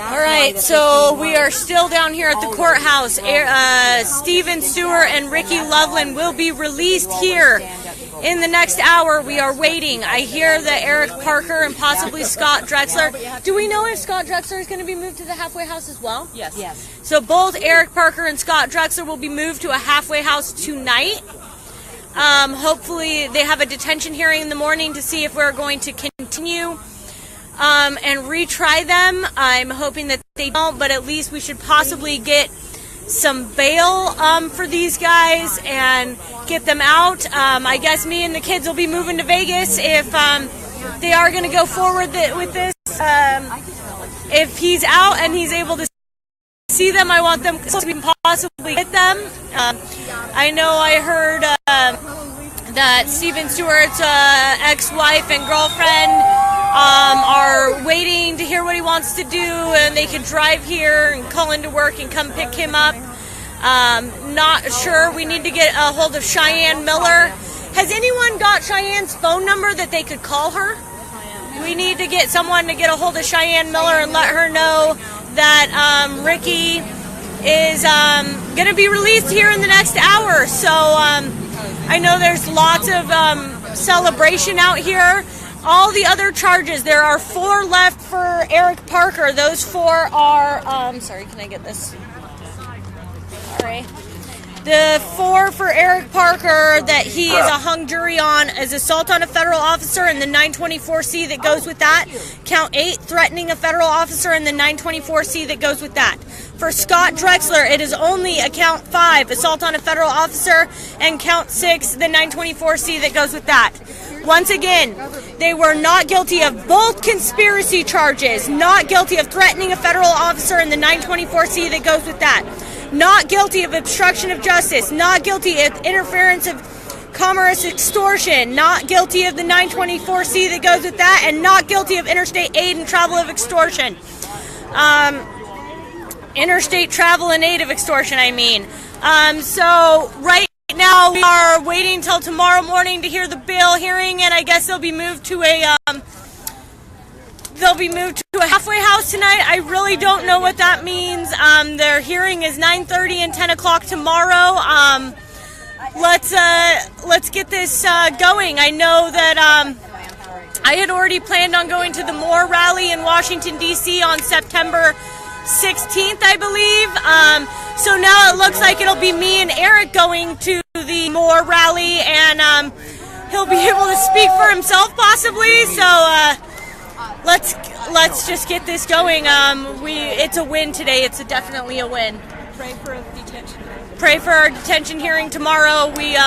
All right, so we are still down here at the courthouse. Steven Stewart and Ricky Loveland will be released here in the next hour. We are waiting. I hear that Eric Parker and possibly Scott Drexler. Do we know if Scott Drexler is going to be moved to the halfway house as well? Yes. So both Eric Parker and Scott Drexler will be moved to a halfway house tonight. Hopefully they have a detention hearing in the morning to see if we're going to continue and retry them. I'm hoping that they don't, but at least we should possibly get some bail for these guys and get them out. I guess me and the kids will be moving to Vegas if they are going to go forward with this. If he's out and he's able to see them, I want them to possibly get them. I know I heard that Steven Stewart's ex-wife and girlfriend are waiting to hear what he wants to do, and they can drive here and call into work and come pick him up. Not sure. We need to get a hold of Cheyenne Miller. Has anyone got Cheyenne's phone number that they could call her? We need to get someone to get a hold of Cheyenne Miller and let her know that Ricky is going to be released here in the next hour. So I know there's lots of celebration out here. All the other charges, there are 4 left for Eric Parker. Those 4 are, sorry, can I get this? All right. The 4 for Eric Parker that he is a hung jury on is assault on a federal officer and the 924C that goes with that. Count 8, threatening a federal officer and the 924C that goes with that. For Scott Drexler, it is only a count 5, assault on a federal officer, and count 6, the 924C that goes with that. Once again, they were not guilty of both conspiracy charges, not guilty of threatening a federal officer and the 924C that goes with that. Not guilty of obstruction of justice, not guilty of interference of commerce extortion, not guilty of the 924C that goes with that, and not guilty of interstate aid and travel of extortion. Interstate travel and aid of extortion, I mean. So right now we are waiting till tomorrow morning to hear the bail hearing, and I guess they'll be moved to a halfway house tonight. I really don't know what that means. Their hearing is 9:30 and 10 o'clock tomorrow. Let's get this going. I know that I had already planned on going to the Moore rally in Washington, D.C. on September 16th, I believe. So now it looks like it'll be me and Eric going to the Moore rally, and he'll be able to speak for himself possibly. So let's just get this going. It's a win today. It's definitely a win. Pray for a detention hearing. Pray for our detention hearing tomorrow. We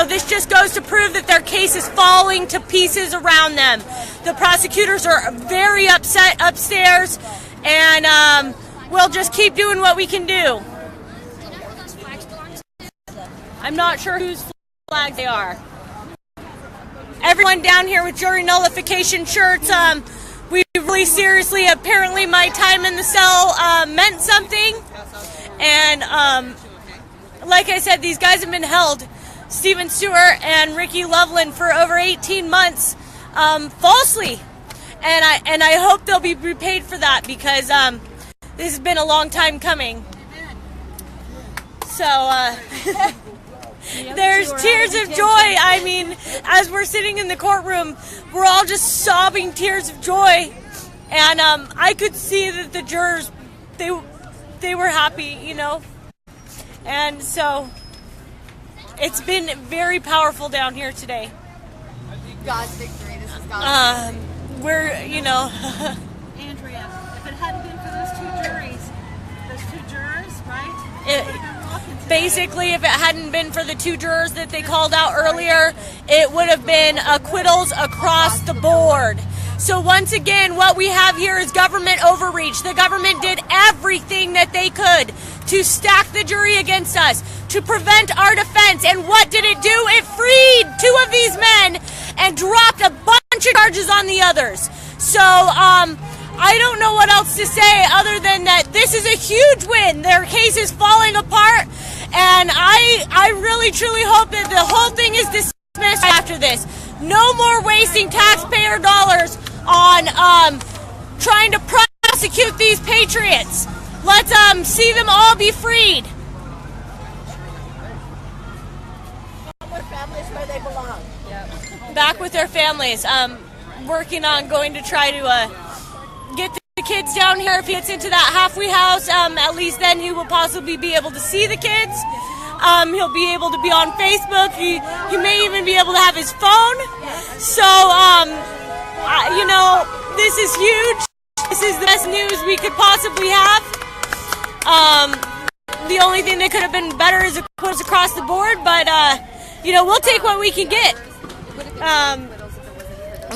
this just goes to prove that their case is falling to pieces around them. The prosecutors are very upset upstairs, and we'll just keep doing what we can do. I'm not sure whose flags they are. Everyone down here with jury nullification shirts, we really seriously, apparently my time in the cell meant something. And like I said, these guys have been held, Steven Stewart and Ricky Loveland, for over 18 months falsely. And I hope they'll be repaid for that, because this has been a long time coming. So there's tears of joy. I mean, as we're sitting in the courtroom, we're all just sobbing tears of joy. And I could see that the jurors, they were happy, And so it's been very powerful down here today. God's victory. This is God's victory. We're, Andrea, if it hadn't been for those two jurors, right? Basically, if it hadn't been for the 2 jurors that they called out earlier, it would have been acquittals across the board. So once again, what we have here is government overreach. The government did everything that they could to stack the jury against us, to prevent our defense. And what did it do? It freed 2 of these men and dropped a bunch of charges on the others. So I don't know what else to say other than that this is a huge win. Their case is falling apart, and I really truly hope that the whole thing is dismissed after this. No more wasting taxpayer dollars on trying to prosecute prosecute these patriots. Let's see them all be freed. Their families where they belong. Back with their families. Working on going to try to get the kids down here. If he gets into that halfway house, at least then he will possibly be able to see the kids. He'll be able to be on Facebook. He may even be able to have his phone. So, you know, this is huge. This is the best news we could possibly have. The only thing that could have been better is was across the board, but, you know, we'll take what we can get.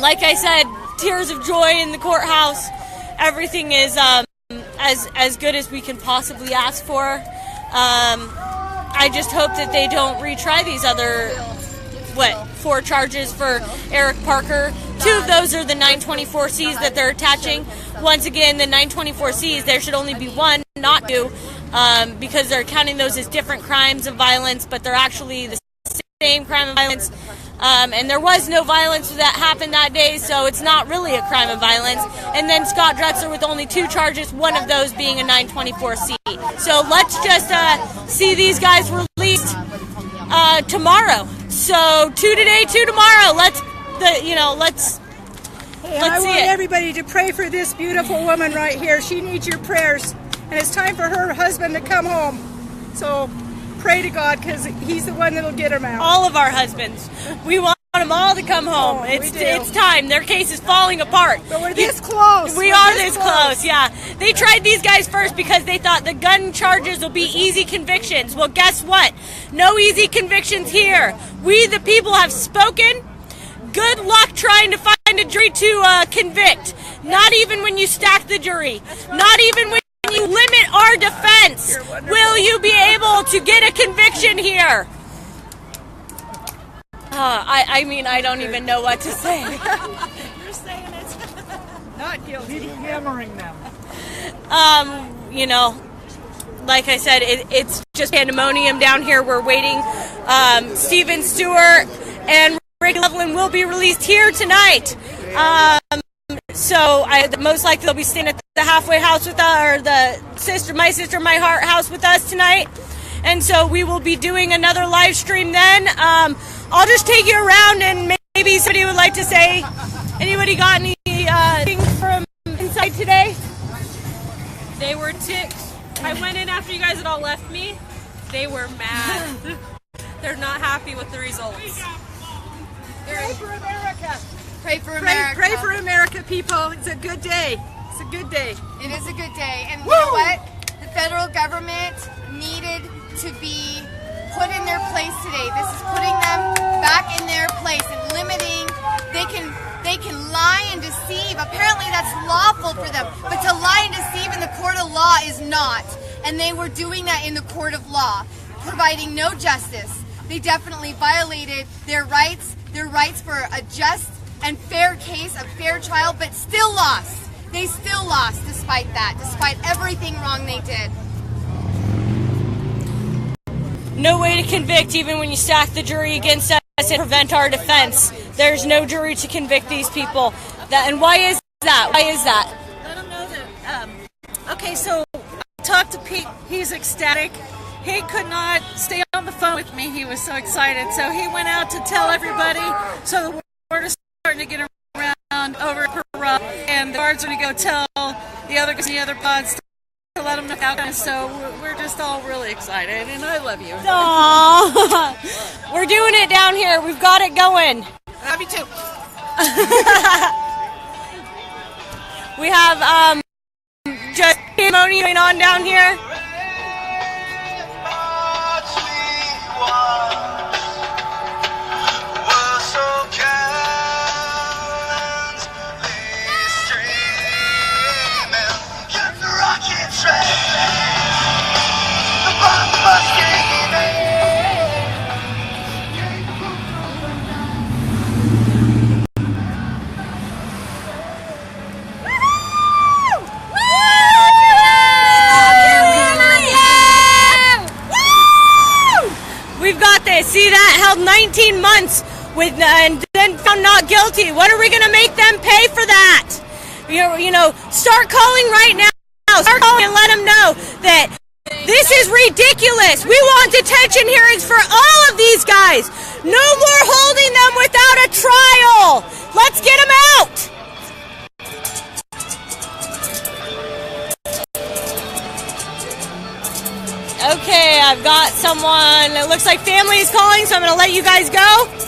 Like I said, tears of joy in the courthouse. Everything is as good as we can possibly ask for. I just hope that they don't retry these other, 4 charges for Eric Parker. 2 of those are the 924Cs that they're attaching. Once again, the 924Cs, there should only be 1, not 2, because they're counting those as different crimes of violence, but they're actually the same crime of violence. And there was no violence that happened that day, so it's not really a crime of violence. And then Scott Drexler with only 2 charges, 1 of those being a 924C. So let's just see these guys released tomorrow. So 2 today, 2 tomorrow. Let's see I want it. everybody to pray for this beautiful woman right here. She needs your prayers, and it's time for her husband to come home. So pray to God, because he's the one that'll get him out. All of our husbands. We want them all to come home. It's time. Their case is falling apart. But we're this close. We are this close, yeah. They tried these guys first because they thought the gun charges will be easy convictions. Well, guess what? No easy convictions here. We, the people, have spoken. Good luck trying to find a jury to convict. Not even when you stack the jury. Not even when you limit our defense will you be able to get a conviction here. I mean, I don't even know what to say. You're saying it's Not guilty. Keep hammering them. You know, like I said, it's just pandemonium down here. We're waiting. Stephen Stewart and Rick Loveland will be released here tonight. So most likely they'll be staying at the halfway house with us, or the My Sister, My Heart house with us tonight. And so we will be doing another live stream then. I'll just take you around, and maybe somebody would like to say, anybody got any things from inside today? They were ticked. I went in after you guys had all left me. They were mad. They're not happy with the results. Pray for America. Pray for America. Pray for America, people. It's a good day. It's a good day. It is a good day. And you know what? The federal government needed to be put in their place today. This is putting them back in their place and limiting. They can lie and deceive. Apparently that's lawful for them. But to lie and deceive in the court of law is not. And they were doing that in the court of law, providing no justice. They definitely violated their rights for a just and fair case, a fair trial, but still lost. They still lost despite that, despite everything wrong they did. No way to convict even when you stack the jury against us and prevent our defense. There's no jury to convict these people. And why is that? Why is that? Let them know that. Okay, so I talked to Pete. He's ecstatic. He could not stay on the phone with me. He was so excited. So he went out to tell everybody. So the word is starting to get around over at Peru, and the guards are going to go tell the other guys in the other pods to let them know out. So we're just all really excited, and I love you. Aww. We're doing it down here. We've got it going. Love you too. We have just ceremony going on down here. We've got this. See that? Held 19 months and then found not guilty. What are we going to make them pay for that? start calling right now. Start calling and let them know that this is ridiculous. We want detention hearings for all of these guys. No more holding them without a trial. Let's get them out. Okay, I've got someone. It looks like family is calling, so I'm going to let you guys go.